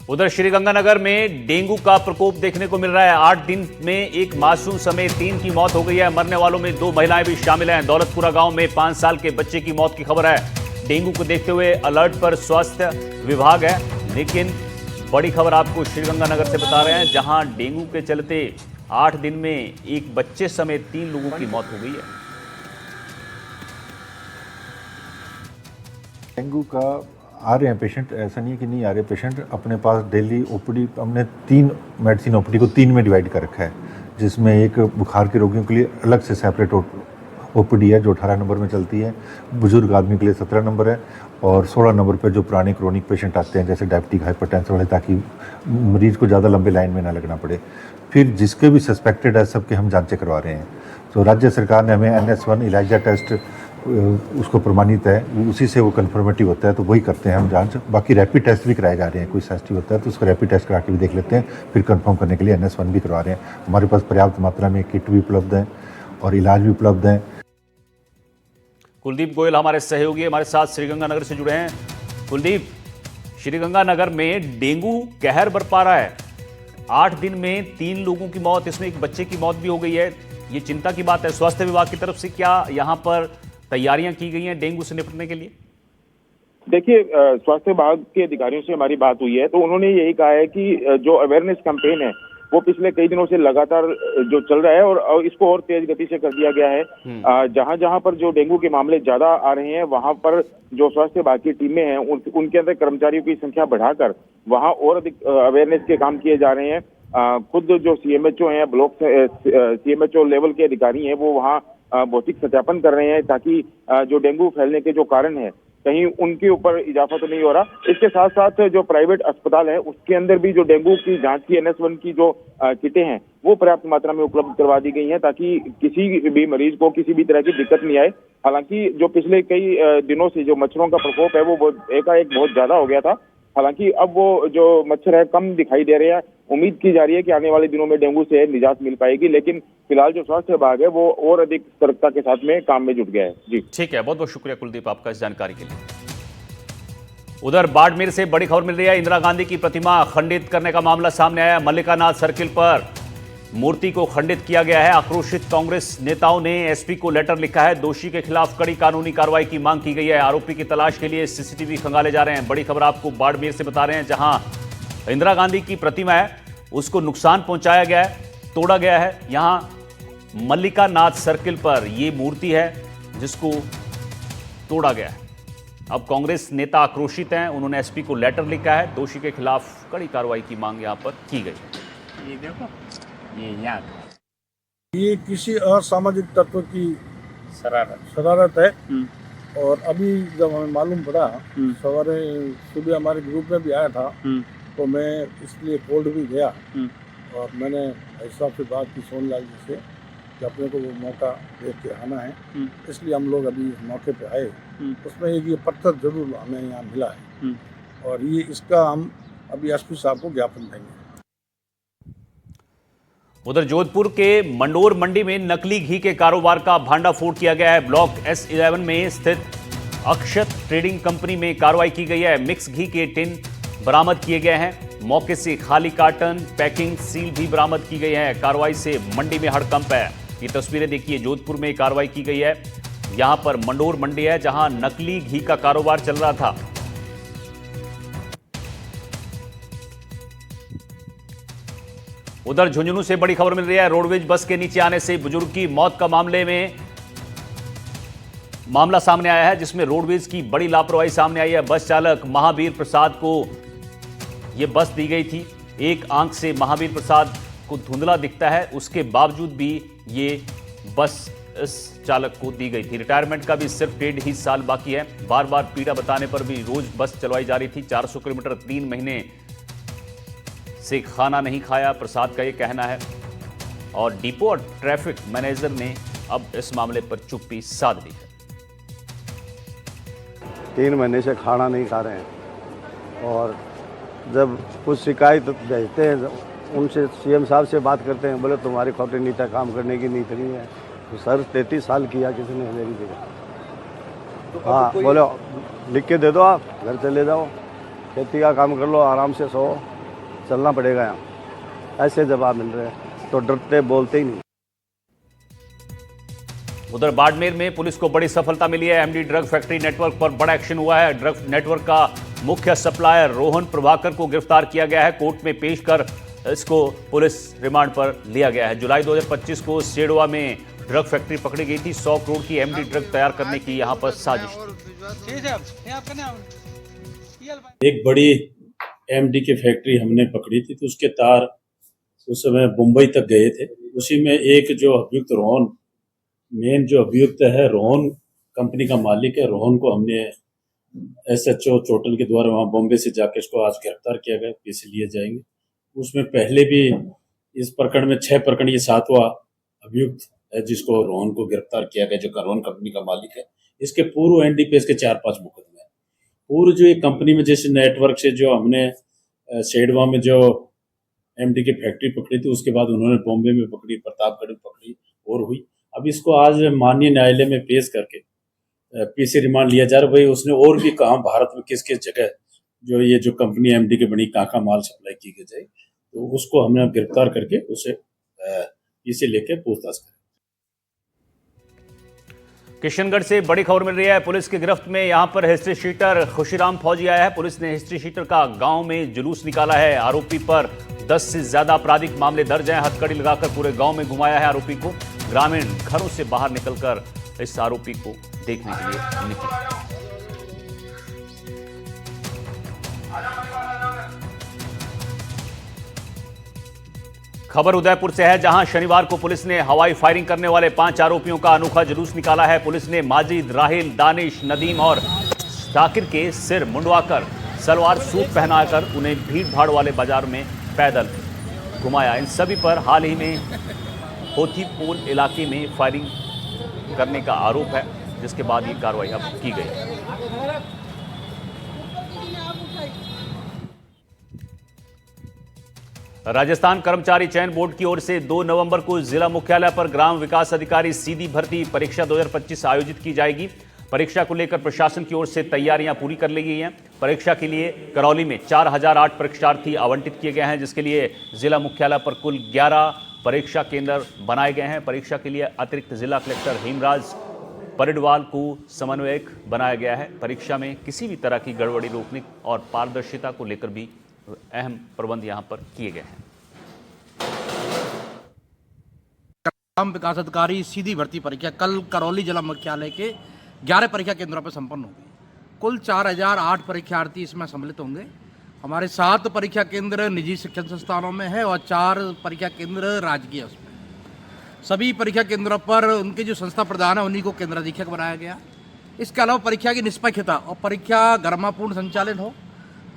उधर श्रीगंगानगर में डेंगू का प्रकोप देखने को मिल रहा है। 8 दिन में एक मासूम समेत 3 की मौत हो गई है। मरने वालों में 2 महिलाएं भी शामिल हैं। दौलतपुरा गांव में 5 साल के बच्चे की मौत की खबर है। डेंगू को देखते हुए अलर्ट पर स्वास्थ्य विभाग है। लेकिन बड़ी खबर आपको श्रीगंगानगर से बता रहे हैं, जहां डेंगू के चलते 8 दिन में एक बच्चे समेत 3 लोगों की मौत हो गई है। डेंगू का आ रहे हैं पेशेंट, ऐसा नहीं है कि नहीं आ रहे पेशेंट। अपने पास डेली ओपीडी हमने 3 मेडिसिन ओपीडी को 3 में डिवाइड कर रखा है, जिसमें एक बुखार के रोगियों के लिए अलग से सेपरेट ओपीडी है जो 18 नंबर में चलती है, बुजुर्ग आदमी के लिए 17 नंबर है, और 16 नंबर पर जो पुराने क्रोनिक पेशेंट आते हैं जैसे डायबिटिक हाइपरटेंशन वाले, ताकि मरीज को ज़्यादा लंबे लाइन में ना लगना पड़े। फिर जिसके भी सस्पेक्टेड है सबके हम जांचें करवा रहे हैं। तो राज्य सरकार ने हमें NS1 इलाइजा टेस्ट उसको प्रमाणित है, उसी से वो कन्फर्मेटिव होता है, तो वही करते हैं हम जांच। बाकी रैपिड टेस्ट भी कराए जा रहे हैं, कोई सेंसिटिव होता है तो उसका रैपिड टेस्ट करा के भी देख लेते हैं, फिर कंफर्म करने के लिए NS1 भी करवा रहे हैं। हमारे पास पर्याप्त मात्रा में किट भी उपलब्ध है और इलाज भी उपलब्ध है। कुलदीप गोयल हमारे सहयोगी हमारे साथ श्रीगंगानगर से जुड़े हैं। कुलदीप, श्रीगंगानगर में डेंगू कहर बरपा रहा है। 8 दिन में 3 लोगों की मौत, इसमें एक बच्चे की मौत भी हो गई है। ये चिंता की बात है। स्वास्थ्य विभाग की तरफ से क्या यहाँ पर तैयारियां की गई हैं डेंगू से निपटने के लिए? देखिए, स्वास्थ्य विभाग के अधिकारियों से हमारी बात हुई है तो उन्होंने यही कहा है कि जो अवेयरनेस कैंपेन है वो पिछले कई दिनों से लगातार जो चल रहा है और इसको और तेज गति से कर दिया गया है। जहां जहां पर जो डेंगू के मामले ज्यादा आ रहे हैं वहां पर जो स्वास्थ्य विभाग की टीमें हैं उनके अंदर कर्मचारियों की संख्या बढ़ाकर वहां और अधिक अवेयरनेस के काम किए जा रहे हैं। खुद जो CMHO हैं, ब्लॉक CMHO लेवल के अधिकारी हैं, वो वहाँ भौतिक सत्यापन कर रहे हैं ताकि जो डेंगू फैलने के जो कारण है कहीं उनके ऊपर इजाफा तो नहीं हो रहा। इसके साथ साथ जो प्राइवेट अस्पताल है उसके अंदर भी जो डेंगू की जांच की NS1 की जो किटें हैं वो पर्याप्त मात्रा में उपलब्ध करवा दी गई हैं ताकि किसी भी मरीज को किसी भी तरह की दिक्कत नहीं आए। हालांकि जो पिछले कई दिनों से जो मच्छरों का प्रकोप है वो एकाएक बहुत ज्यादा हो गया था। हालांकि अब वो जो मच्छर है कम दिखाई दे रहे हैं। उम्मीद की जा रही है कि आने वाले दिनों में डेंगू से निजात मिल पाएगी, लेकिन फिलहाल जो स्वास्थ्य विभाग है वो और अधिक सतर्कता के साथ में काम में जुट गया है। जी ठीक है, बहुत बहुत शुक्रिया कुलदीप आपका इस जानकारी के लिए। उधर बाड़मेर से बड़ी खबर मिल रही है। इंदिरा गांधी की प्रतिमा खंडित करने का मामला सामने आया। मल्लिकानाथ सर्किल पर मूर्ति को खंडित किया गया है। आक्रोशित कांग्रेस नेताओं ने SP को लेटर लिखा है। दोषी के खिलाफ कड़ी कानूनी कार्रवाई की मांग की गई है। आरोपी की तलाश के लिए CCTV खंगाले जा रहे हैं। बड़ी खबर आपको बाड़मेर से बता रहे हैं, जहां इंदिरा गांधी की प्रतिमा है उसको नुकसान पहुंचाया गया है, तोड़ा गया है। यहां मल्लिकानाथ सर्किल पर यह मूर्ति है जिसको तोड़ा गया है। अब कांग्रेस नेता आक्रोशित हैं। उन्होंने SP को लेटर लिखा है। दोषी के खिलाफ कड़ी कार्रवाई की मांग यहां पर की गई। ये देखो, ये किसी असामाजिक तत्व की शरारत है। और अभी जब हमें मालूम पड़ा, सवारे सुबह हमारे ग्रुप में भी आया था तो मैं इसलिए कोर्ट भी गया और मैंने ऐसा फिर बात की सोनलाल जी से कि अपने को वो मौका देख के आना है, इसलिए हम लोग अभी मौके पे आए। उसमें एक ये पत्थर जरूर हमें यहाँ मिला है और ये इसका हम अभी SP साहब को ज्ञापन देंगे। उधर जोधपुर के मंडोर मंडी में नकली घी के कारोबार का भांडाफोड़ किया गया है। ब्लॉक S11 में स्थित अक्षत ट्रेडिंग कंपनी में कार्रवाई की गई है। मिक्स घी के टिन बरामद किए गए हैं। मौके से खाली कार्टन, पैकिंग सील भी बरामद की गई है। कार्रवाई से मंडी में हड़कंप है। ये तस्वीरें देखिए, जोधपुर में कार्रवाई की गई है। यहां पर मंडोर मंडी है जहां नकली घी का कारोबार चल रहा था। उधर झुंझुनू से बड़ी खबर मिल रही है। रोडवेज बस के नीचे आने से बुजुर्ग की मौत का मामला सामने आया है, जिसमें रोडवेज की बड़ी लापरवाही सामने आई है। बस चालक महावीर प्रसाद को यह बस दी गई थी। एक आंख से महावीर प्रसाद को धुंधला दिखता है, उसके बावजूद भी ये बस इस चालक को दी गई थी। रिटायरमेंट का भी सिर्फ 1.5 ही साल बाकी है। बार बार पीड़ा बताने पर भी रोज बस चलवाई जा रही थी। 400 किलोमीटर 3 महीने से खाना नहीं खाया, प्रसाद का ये कहना है। और डिपो और ट्रैफिक मैनेजर ने अब इस मामले पर चुप्पी साध ली है। 3 महीने से खाना नहीं खा रहे हैं और जब कुछ शिकायत भेजते हैं उनसे CM साहब से बात करते हैं, बोले तुम्हारी खोटी नीति काम करने की नीति नहीं है। तो सर 33 साल किया किसी ने मेरी जगह। तो हाँ बोलो लिख के दे दो, आप घर चले जाओ, खेती का काम कर लो, आराम से सो। चलना पड़ेगा यहाँ। ऐसे जवाब मिल रहे हैं तो डरते बोलते ही नहीं। उधर बाड़मेर में पुलिस को बड़ी सफलता मिली है। एमडी ड्रग फैक्ट्री नेटवर्क पर बड़ा एक्शन हुआ है। ड्रग नेटवर्क का मुख्य सप्लायर रोहन प्रभाकर को गिरफ्तार किया गया है। कोर्ट में पेश कर इसको पुलिस रिमांड पर लिया गया है। जुलाई 2025 को सेडवा में ड्रग फैक्ट्री पकड़ी गई थी। 100 करोड़ की एमडी ड्रग तैयार करने की यहां पर साजिश थी। एक बड़ी एमडी की फैक्ट्री हमने पकड़ी थी, तो उसके तार उस समय मुंबई तक गए थे। उसी में एक जो अभियुक्त रोहन, मेन जो अभियुक्त है रोहन कंपनी का मालिक है, रोहन को हमने एसएचओ चोटल के द्वारा वहाँ बॉम्बे से जाके इसको आज गिरफ्तार किया गया, पीछे लिए जाएंगे। उसमें पहले भी इस प्रकरण में 6 प्रकरण, ये 7वां अभियुक्त है जिसको रोहन को गिरफ्तार किया गया, जो रोहन कंपनी का मालिक है। इसके पूर्व एनडीपीएस के 4-5 मुकदमे हैं। पूर्व जो ये कंपनी में जैसे नेटवर्क से जो हमने सेडवा में जो एमडी की फैक्ट्री पकड़ी थी, उसके बाद उन्होंने बॉम्बे में पकड़ी, प्रतापगढ़ में पकड़ी और हुई। अब इसको आज माननीय न्यायालय में पेश करके पीसी रिमांड लिया जा रहा है। भाई उसने और भी कहा भारत में किस किस जगह जो ये जो कंपनी एमडी की बनी कहाँ माल सप्लाई की जाए, तो उसको हमने गिरफ्तार करके उसे पीसी लेके पूछताछ करें। किशनगढ़ से बड़ी खबर मिल रही है। पुलिस की गिरफ्त में यहां पर हिस्ट्री शीटर खुशीराम फौजी आया है। पुलिस ने हिस्ट्री शीटर का गांव में जुलूस निकाला है। आरोपी पर 10 से ज्यादा आपराधिक मामले दर्ज हैं। हथकड़ी लगाकर पूरे गांव में घुमाया है आरोपी को। ग्रामीण घरों से बाहर निकलकर इस आरोपी को देखने के लिए निकले। खबर उदयपुर से है, जहां शनिवार को पुलिस ने हवाई फायरिंग करने वाले 5 आरोपियों का अनोखा जुलूस निकाला है। पुलिस ने माजिद, राहिल, दानिश, नदीम और शाकिर के सिर मुंडवाकर सलवार सूट पहनाकर उन्हें भीड़ भाड़ वाले बाजार में पैदल घुमाया। इन सभी पर हाल ही में होथीपोल इलाके में फायरिंग करने का आरोप है, जिसके बाद ये कार्रवाई अब की गई। राजस्थान कर्मचारी चयन बोर्ड की ओर से 2 नवंबर को जिला मुख्यालय पर ग्राम विकास अधिकारी सीधी भर्ती परीक्षा 2025 आयोजित की जाएगी। परीक्षा को लेकर प्रशासन की ओर से तैयारियां पूरी कर ली गई हैं। परीक्षा के लिए करौली में 4008 परीक्षार्थी आवंटित किए गए हैं, जिसके लिए जिला मुख्यालय पर कुल 11 परीक्षा केंद्र बनाए गए हैं। परीक्षा के लिए अतिरिक्त जिला कलेक्टर हेमराज परिडवाल को समन्वयक बनाया गया है। परीक्षा में किसी भी तरह की गड़बड़ी रोकने और पारदर्शिता को लेकर भी अहम प्रबंध यहां पर किए गए हैं। ग्राम विकास अधिकारी सीधी भर्ती परीक्षा कल करौली जिला मुख्यालय के 11 परीक्षा केंद्रों पर संपन्न होगी। कुल 4008 परीक्षार्थी इसमें सम्मिलित होंगे। हमारे 7 परीक्षा केंद्र निजी शिक्षण संस्थानों में है और 4 परीक्षा केंद्र राजकीय उसमें। सभी परीक्षा केंद्रों पर उनके जो संस्था प्रधान है उन्हीं को केंद्र अधीक्षक बनाया गया। इसके अलावा परीक्षा की निष्पक्षता और परीक्षा गरिमापूर्ण संचालन हो।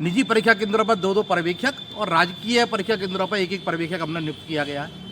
निजी परीक्षा केंद्रों पर 2-2 पर्यवेक्षक और राजकीय परीक्षा केंद्रों पर 1-1 पर्यवेक्षक हमने नियुक्त किया गया है।